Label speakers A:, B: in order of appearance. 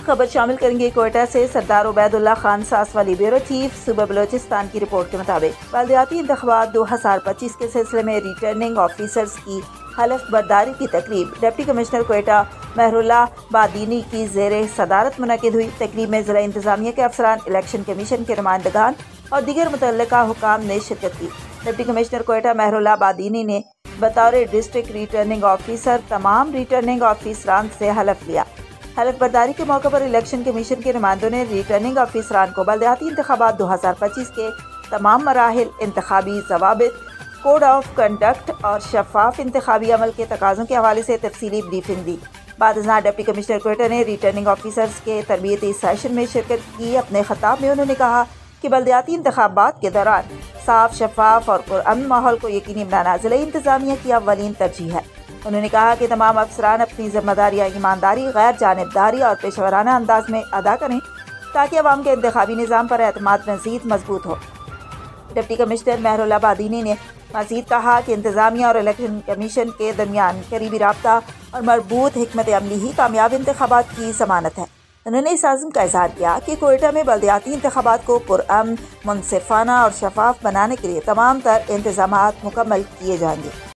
A: خبر شامل کریں گے کوئٹہ سے سردار عبید اللہ خان ساسوالی بیورو چیف صوبہ بلوچستان کی رپورٹ کے مطابق بلدیاتی انتخابات 2025 کے سلسلے میں ریٹرننگ آفیسرز کی حلف برداری کی تقریب ڈپٹی کمشنر کوئٹہ مہر اللہ بادینی کی زیر صدارت منعقد ہوئی۔ تقریب میں ضلع انتظامیہ کے افسران، الیکشن کمیشن کے نمائندگان اور دیگر متعلقہ حکام نے شرکت کی۔ ڈپٹی کمشنر کوئٹہ مہر اللہ بادینی نے بطور ڈسٹرکٹ ریٹرننگ آفیسر تمام ریٹرننگ آفیسران سے حلف لیا۔ حلف برداری کے موقع پر الیکشن کمیشن کے نمائندوں نے ریٹرننگ آفیسران کو بلدیاتی انتخابات 2025 کے تمام مراحل، انتخابی ضوابط، کوڈ آف کنڈکٹ اور شفاف انتخابی عمل کے تقاضوں کے حوالے سے تفصیلی بریفنگ دی۔ بعد ازاں ڈپٹی کمشنر کوئٹہ نے ریٹرننگ آفیسرز کے تربیتی سیشن میں شرکت کی۔ اپنے خطاب میں انہوں نے کہا کہ بلدیاتی انتخابات کے دوران صاف، شفاف اور پرامن ماحول کو یقینی بنانا ضلع انتظامیہ کی اولین ترجیح ہے۔ انہوں نے کہا کہ تمام افسران اپنی ذمہ داریاں ایمانداری، غیر جانبداری اور پیشہ ورانہ انداز میں ادا کریں تاکہ عوام کے انتخابی نظام پر اعتماد مزید مضبوط ہو۔ ڈپٹی کمشنر مہر اللہ بادینی نے مزید کہا کہ انتظامیہ اور الیکشن کمیشن کے درمیان قریبی رابطہ اور مربوط حکمت عملی ہی کامیاب انتخابات کی ضمانت ہے۔ انہوں نے اس عزم کا اظہار کیا کہ کوئٹہ میں بلدیاتی انتخابات کو پرامن، منصفانہ اور شفاف بنانے کے لیے تمام تر انتظامات مکمل کیے جائیں گے۔